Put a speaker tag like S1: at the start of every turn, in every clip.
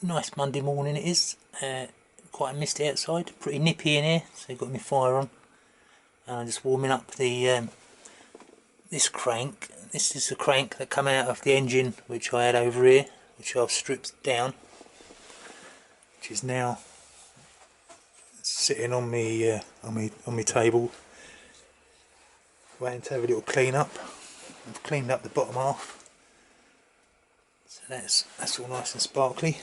S1: Nice Monday morning it is. Quite misty outside, pretty nippy in here, so I've got my fire on. And I'm just warming up the this crank. This is the crank that come out of the engine which I had over here, which I've stripped down, which is now sitting on me on my table, waiting to have a little clean up. I've cleaned up the bottom half, so that's all nice and sparkly.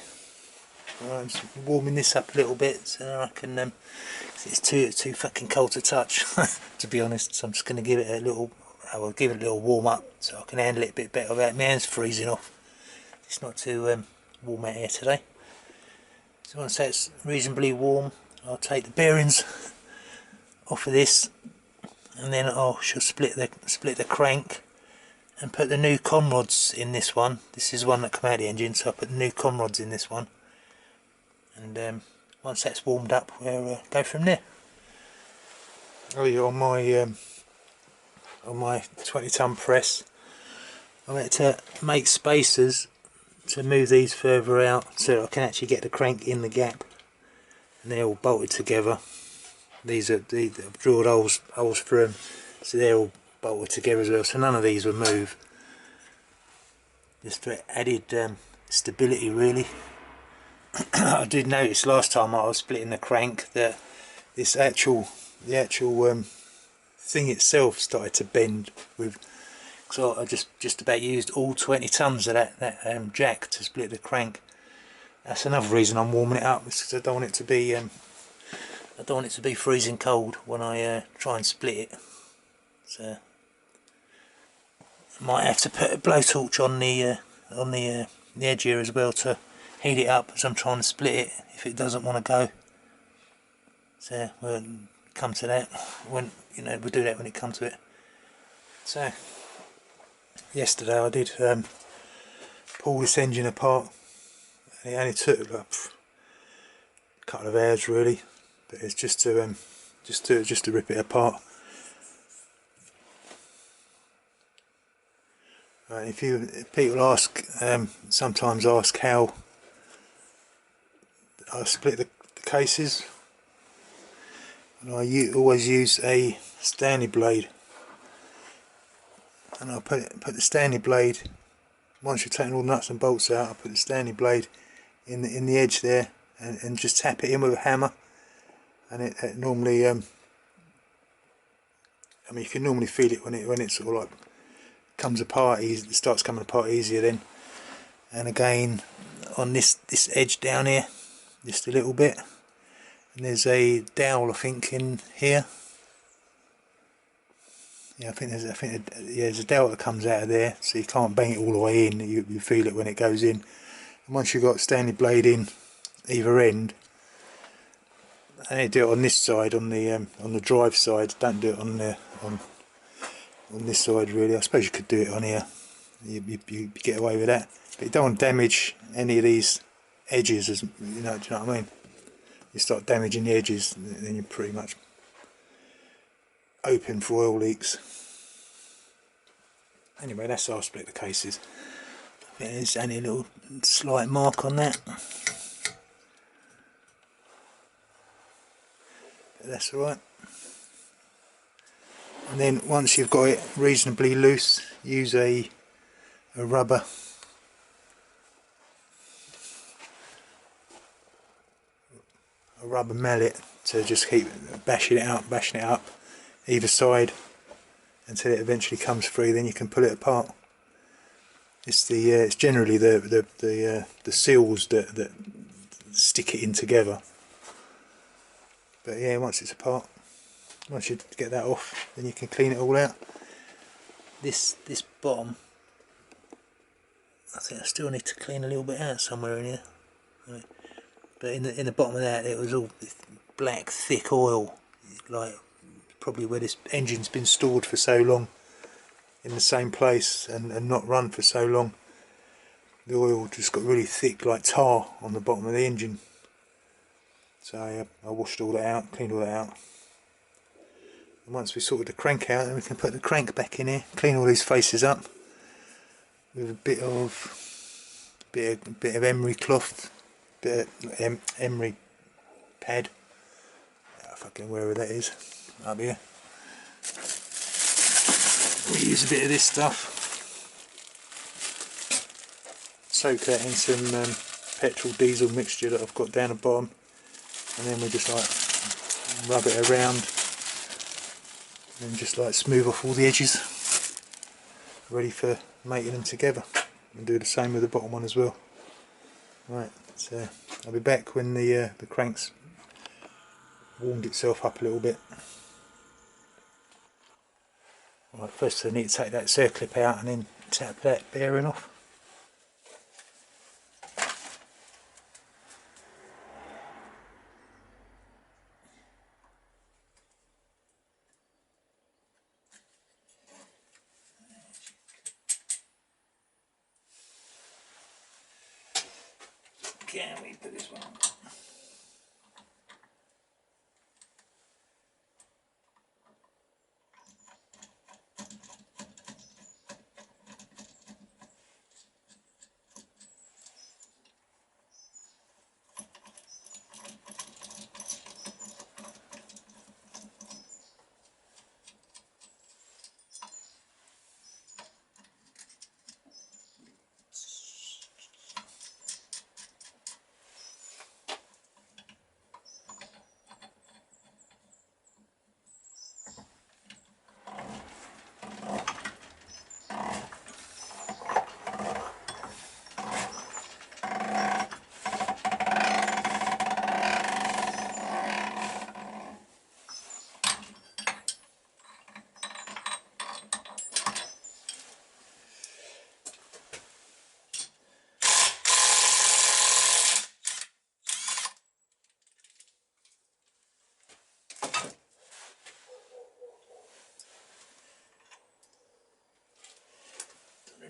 S1: I'm just warming this up a little bit so I can. It's too fucking cold to touch, to be honest. So I'm just going to give it a little. I will give it a little warm up so I can handle it a bit better without my hands freezing off. It's not too warm out here today. So once that's reasonably warm, I'll take the bearings off of this, and then I shall split the crank and put the new conrods in this one. This is one that come out of the engine, so I put the new conrods in this one. And once that's warmed up, we'll go from there. Oh yeah, on my 20-ton press, I had to make spacers to move these further out so I can actually get the crank in the gap, and they're all bolted together. These I've drilled holes through them, so they're all bolted together as well, so none of these will move. Just for added stability, really. I did notice last time I was splitting the crank that the actual thing itself started to bend with. So I just about used all 20 tons of that jack to split the crank. That's another reason I'm warming it up, because I don't want it to be freezing cold when I try and split it. So I might have to put a blowtorch on the edge here as well to heat it up as I'm trying to split it if it doesn't want to go. So we'll come to that when we'll do that when it comes to it. So yesterday I did pull this engine apart. It only took like a couple of hours really, but it's just to rip it apart. If people sometimes ask how I split the cases, and I always use a Stanley blade, and I put the Stanley blade, once you've taken all the nuts and bolts out, I put the Stanley blade in the edge there, and just tap it in with a hammer, and it normally I mean, you can normally feel it when it sort of like comes apart easy. It starts coming apart easier then. And again on this edge down here, just a little bit, and there's a dowel I think in here. Yeah, I think there's a dowel that comes out of there, so you can't bang it all the way in. You feel it when it goes in. And once you've got Stanley blade in either end, and you do it on this side, on the drive side. Don't do it on this side really. I suppose you could do it on here. You get away with that, but you don't want to damage any of these edges, as do you know what I mean? You start damaging the edges, then you're pretty much open for oil leaks. Anyway, that's how I split the cases. There's only a little slight mark on that, but that's alright. And then once you've got it reasonably loose, use a rubber mallet to just keep bashing it up either side until it eventually comes free. Then you can pull it apart. It's generally the seals that stick it in together. But yeah, once it's apart, once you get that off, then you can clean it all out. This bottom, I think I still need to clean a little bit out somewhere in here. Right. But in the bottom of that, it was all black thick oil, like probably where this engine's been stored for so long in the same place and not run for so long. The oil just got really thick, like tar on the bottom of the engine. So I washed all that out, cleaned all that out. And once we sorted the crank out, then we can put the crank back in here, clean all these faces up with a bit of emery cloth, bit of emery pad. Fucking wherever that is, up here. We use a bit of this stuff. Soak that in some petrol diesel mixture that I've got down the bottom, and then we just like rub it around and just like smooth off all the edges, ready for mating them together. And do the same with the bottom one as well. Right, so I'll be back when the crank's warmed itself up a little bit. Right, first I need to take that circlip out and then tap that bearing off. Can we put this one on?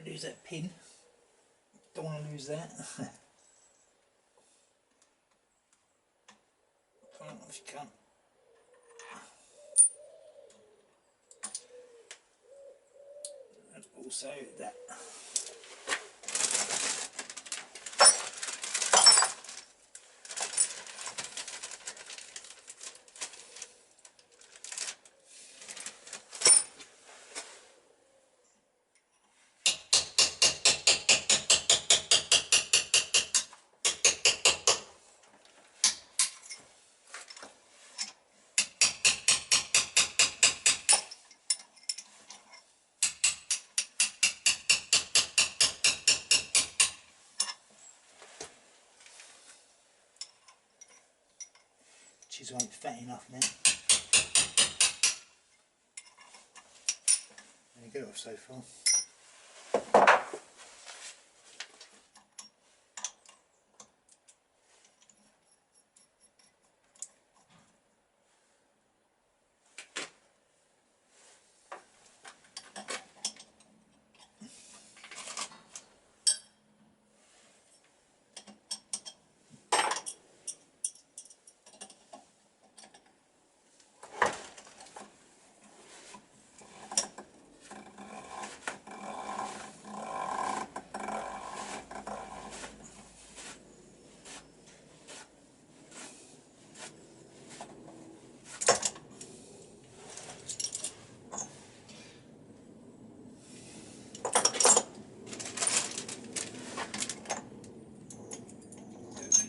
S1: Lose that pin, don't want to lose that. Come on, if you can. And also that. Chisel ain't fat enough now. There you go, so far.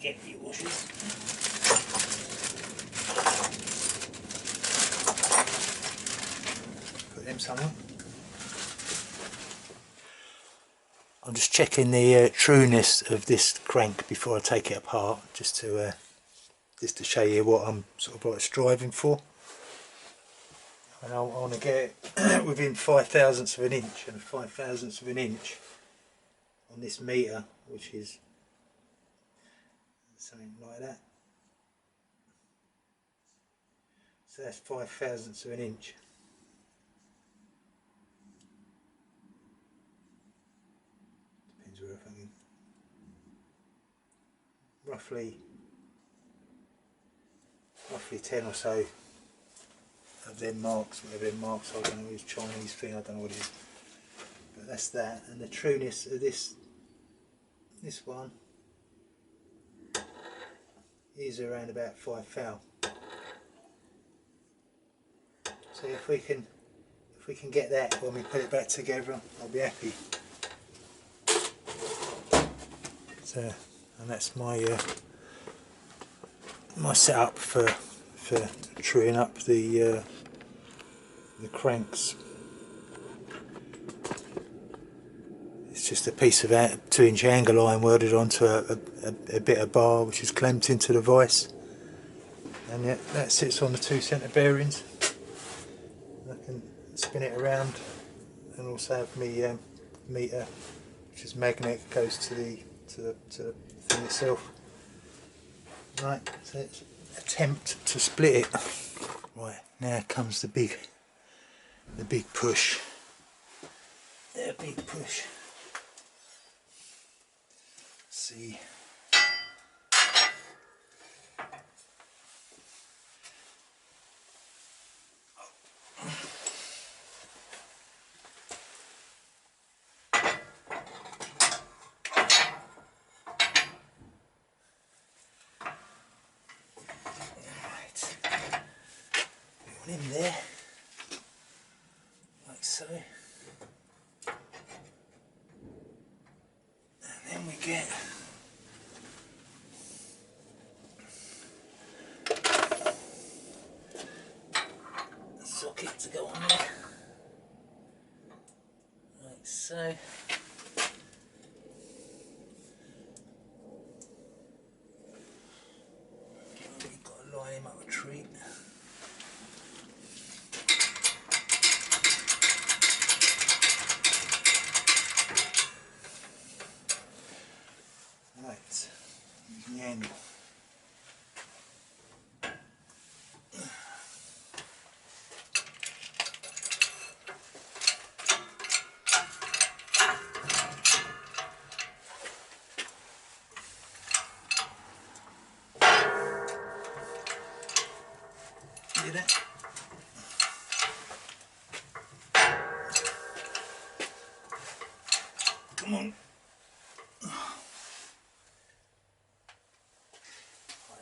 S1: Get the washers. Put them somewhere. I'm just checking the trueness of this crank before I take it apart, just to show you what I'm sort of like striving for. And I want to get it within 5/1000ths of an inch, and 5/1000ths of an inch on this meter, which is something like that. So that's 5/1000ths of an inch. Depends where I'm thinking. Roughly 10 or so of them marks, whatever them marks are. I don't know, it's Chinese thing, I don't know what it is. But that's that, and the trueness of this one is around about 5 thou. So if we can get that when we put it back together, I'll be happy. So, and that's my my setup for truing up the cranks. It's just a piece of 2-inch angle iron welded onto a bit of bar which is clamped into the vise, and yeah, that sits on the 2 centre bearings. I can spin it around and also have me meter, which is magnet, goes to the thing itself. Right, so let's attempt to split it. Right, now comes the big push. The big push. See. In there, like so, and then we get a socket to go on there, like so. We've got to line him up a treat. Right, using the angle. See that? Come on.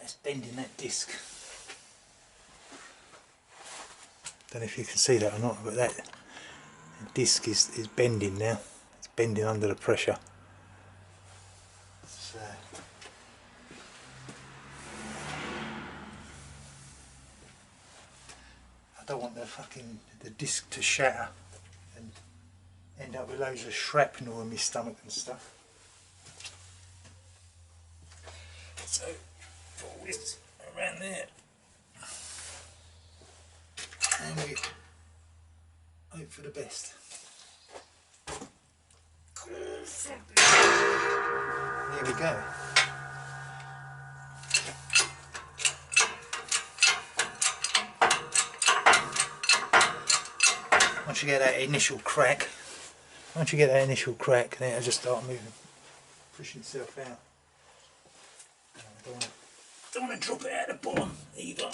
S1: That's bending that disc. Don't know if you can see that or not, but that disc is bending now. It's bending under the pressure. So I don't want the disc to shatter and end up with loads of shrapnel in my stomach and stuff. So put all this around there, and we hope for the best. There we go. Once you get that initial crack, then it'll just start moving, pushing itself out. Don't want to drop it out the bottom either.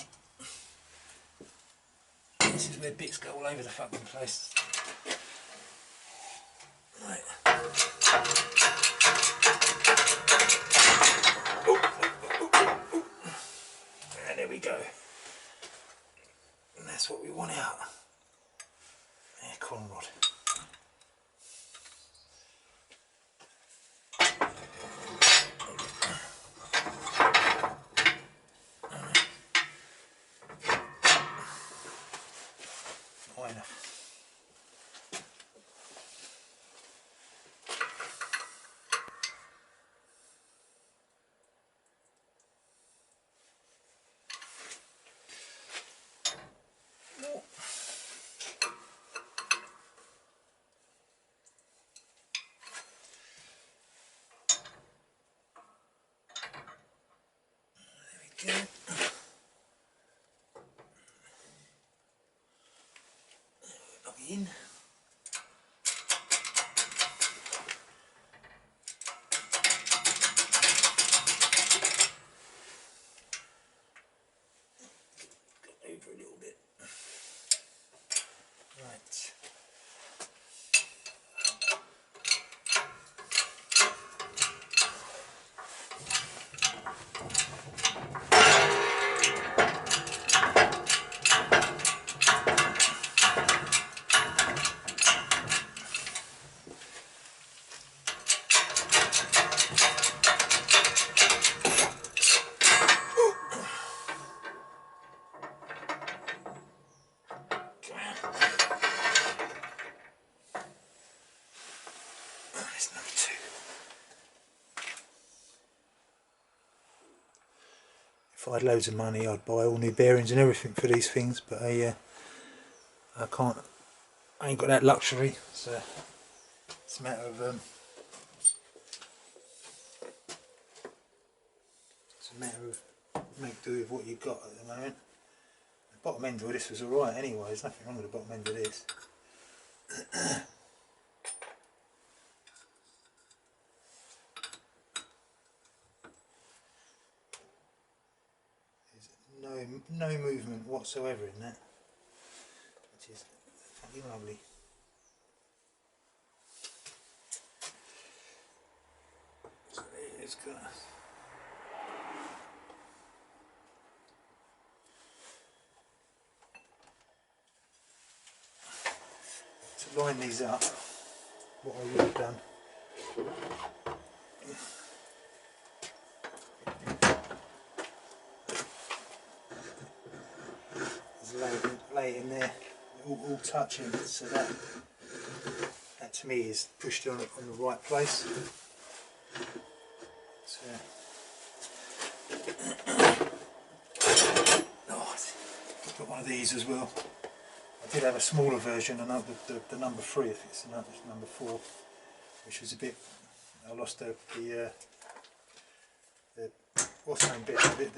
S1: This is where bits go all over the fucking place. Right. And there we go. And that's what we want out. There, conrod. Not enough. in. Over a little bit. Right. That's number 2. If I had loads of money, I'd buy all new bearings and everything for these things, but I can't. I ain't got that luxury. So it's a matter of make do with what you've got at the moment. The bottom end of this was alright anyway. There's nothing wrong with the bottom end of this. No movement whatsoever in that, which is fucking lovely. So it's got to line these up. What I would have done. Lay it in there, all touching, so that to me is pushed on the right place. So, I've got one of these as well. I did have a smaller version, the number 3, I think it's number 4, which was a bit. I lost the what's the name bit of it,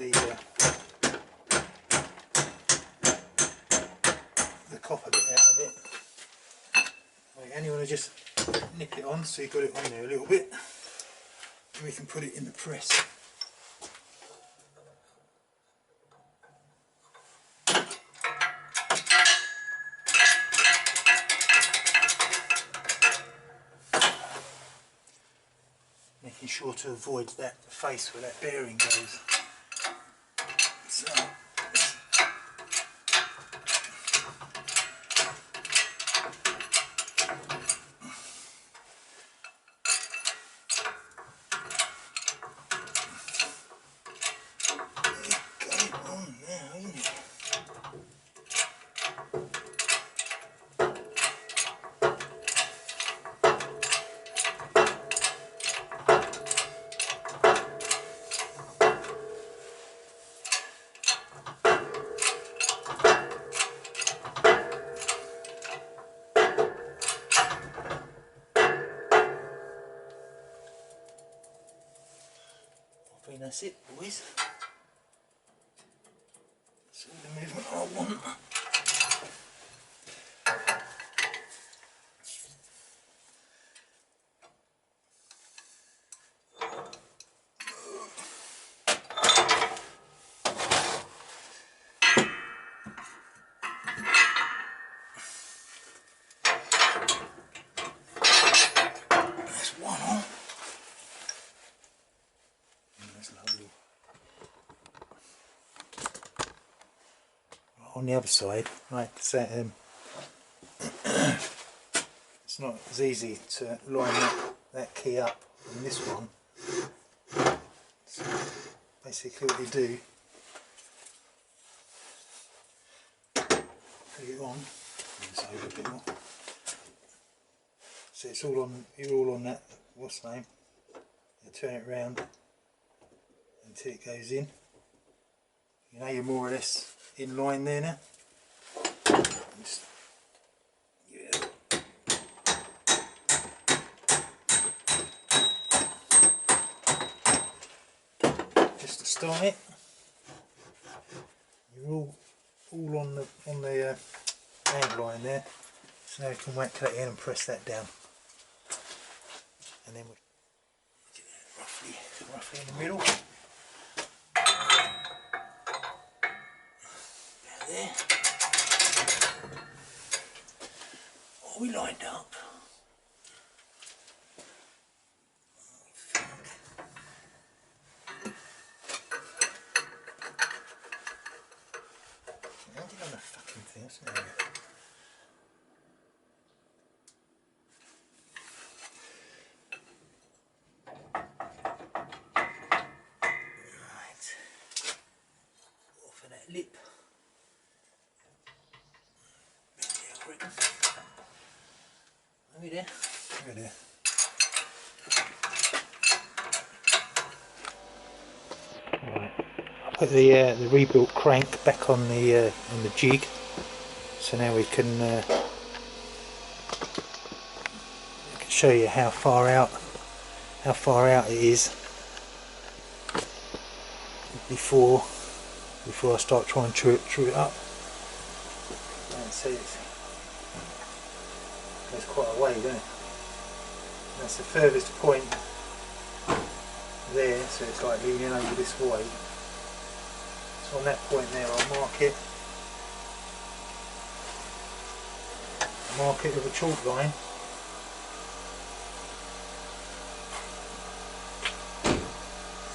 S1: the copper bit out of it. And you want to just nip it on, so you've got it on there a little bit, and we can put it in the press. Making sure to avoid that face where that bearing goes. So, I think that's it, boys. That's all the movement I want. That's one on. That's lovely. On the other side, right, so it's not as easy to line that key up on this one. So basically what you do, put it on, just over a bit more. So it's all on, you're all on that, what's the name? You turn it round until it goes in. You know, you're more or less in line there now. Just, yeah. Just to start it, you're all on the hand line there. So we can whack that in and press that down, and then we get that roughly in the middle. About there. All we lined up. I'll get on the fucking thing, isn't it? Lip. Over there. Over there. Right. I put the rebuilt crank back on the jig, so now we can show you how far out it is before I start trying to true it up. See, it's quite a way, doesn't it? That's the furthest point there, so it's like leaning over this way. So on that point there, I'll mark it. Mark it with a chalk line.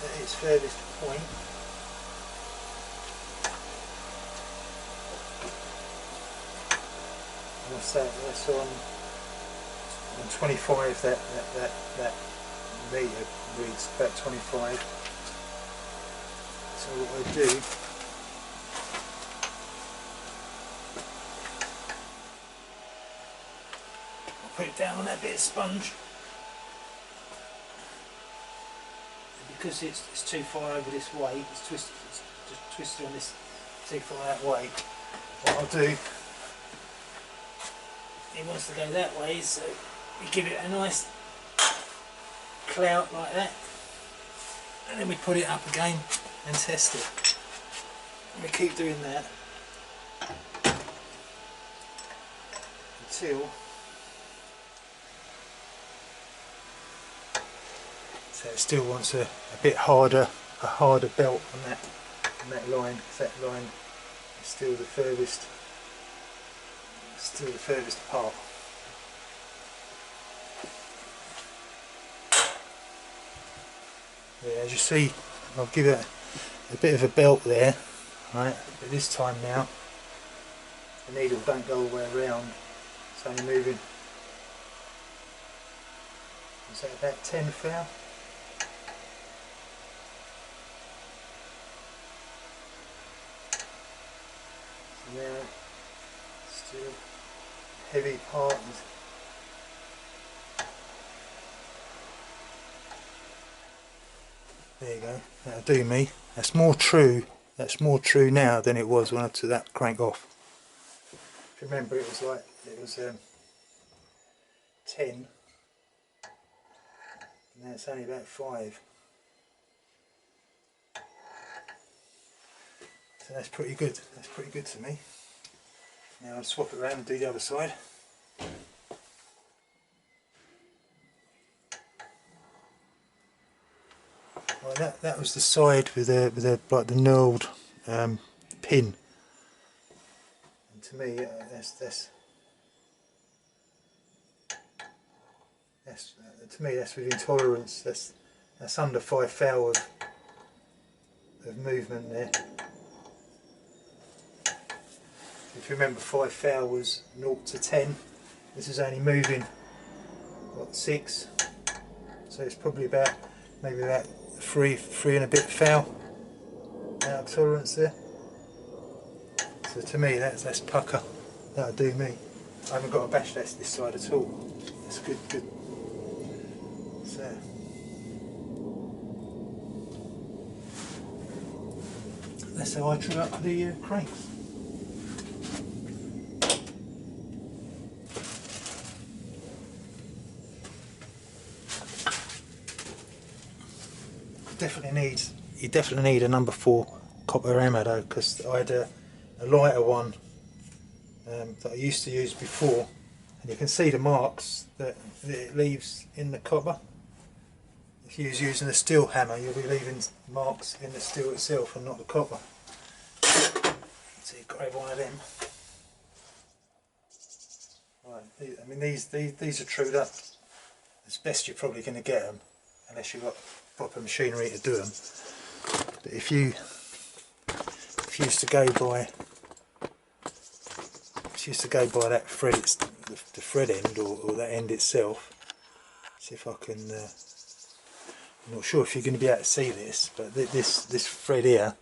S1: At its furthest point. That's on 25, that metre reads about 25. So what I do, I'll put it down on that bit of sponge. Because it's too far over this way, it's twisted on this too far that way, what I'll do, it wants to go that way, so we give it a nice clout like that, and then we put it up again and test it. And we keep doing that until so it still wants a bit harder, a harder belt on that line, because that line is still the furthest apart. Yeah, as you see, I'll give it a bit of a belt there, right? But this time now, the needle don't go all the way around. It's only moving. Is that about 10 thou? So now, still heavy part. There you go. That'll do me. That's more true. That's more true now than it was when I took that crank off. If you remember, it was 10. Now it's only about 5. So that's pretty good. That's pretty good to me. Now I'll swap it around and do the other side. Well, that was the side with the like the knurled pin. And to me, to me that's within tolerance. That's under 5 thou of movement there. If you remember, 5 thou was 0 to 10. This is only moving what, 6. So it's probably about maybe about 3 and a bit thou out of tolerance there. So to me that's pucker. That'll do me. I haven't got to bash this side at all. That's good. So that's how I true up the cranks. You definitely need a number 4 copper hammer though, because I had a lighter one that I used to use before, You can see the marks that it leaves in the copper. If you was using a steel hammer, you'll be leaving marks in the steel itself and not the copper. So you grab one of them. Right, I mean these are trued up as best you're probably going to get them, unless you've got proper machinery to do them. But if you used to go by that thread, the thread end or that end itself. See if I can. I'm not sure if you're going to be able to see this, but this thread here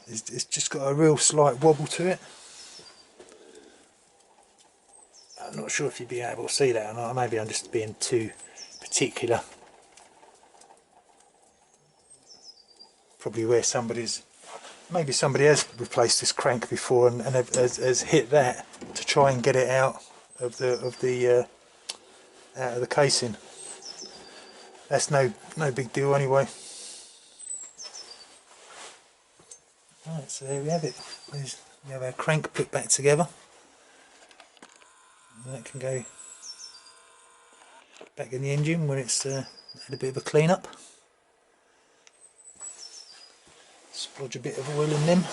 S1: it's just got a real slight wobble to it. I'm not sure if you'd be able to see that or not. Maybe I'm just being too particular. Probably where maybe somebody has replaced this crank before and has hit that to try and get it out of the casing. That's no big deal anyway. Right, so there we have it. We have our crank put back together. And that can go back in the engine when it's had a bit of a clean up. Splodge a bit of oil in them.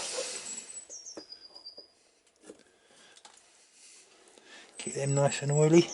S1: Keep them nice and oily.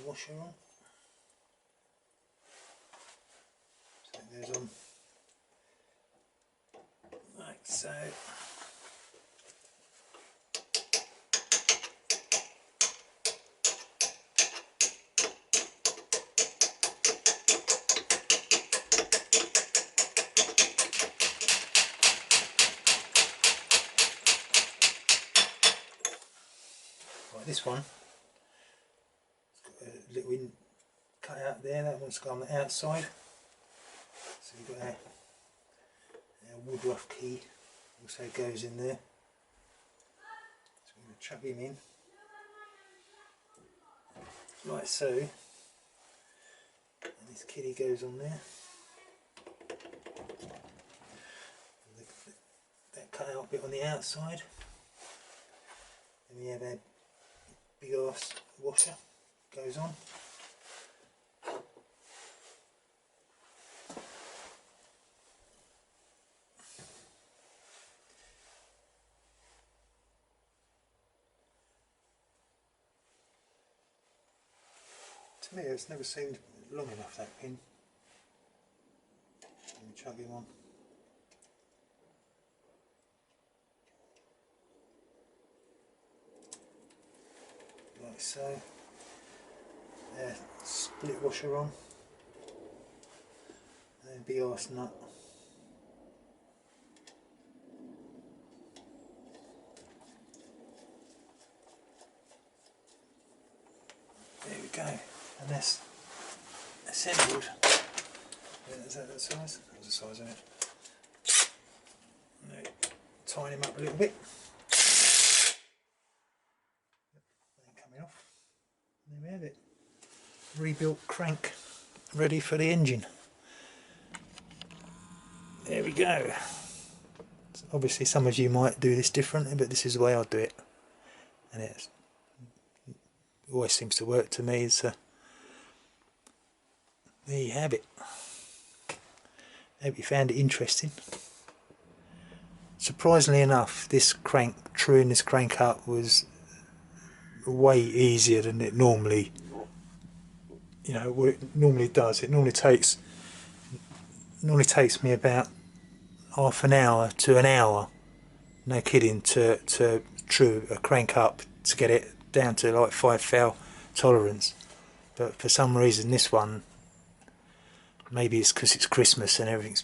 S1: Washer on. So it goes on like so. Right, this one. Little cut out there, that one's got on the outside. So you've got our wood rough key, also goes in there. So we're going to chuck him in, like so. And this kiddie goes on there. And that cut out bit on the outside. And we have our big ass washer. Goes on. To me it's never seemed long enough, that pin. Let me chug him on. Like so. Split washer on, and then big arse nut. There we go, and that's assembled. Is that the size? That was the size of it. No, tighten him up a little bit. Coming off. And there we have it. Rebuilt crank ready for the engine. There we go. So obviously some of you might do this differently, but this is the way I do it, and it always seems to work to me. So there you have it. Hope you found it interesting. Surprisingly enough, this crank, trueness crank up, was way easier than it normally, what it normally does. It normally takes me about half an hour to an hour, no kidding, to true a crank up to get it down to like 5 thou tolerance. But for some reason this one, maybe it's because it's Christmas and everything's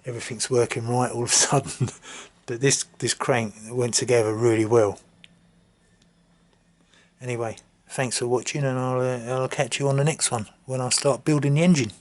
S1: everything's working right all of a sudden. But this crank went together really well. Anyway, thanks for watching, and I'll catch you on the next one when I start building the engine.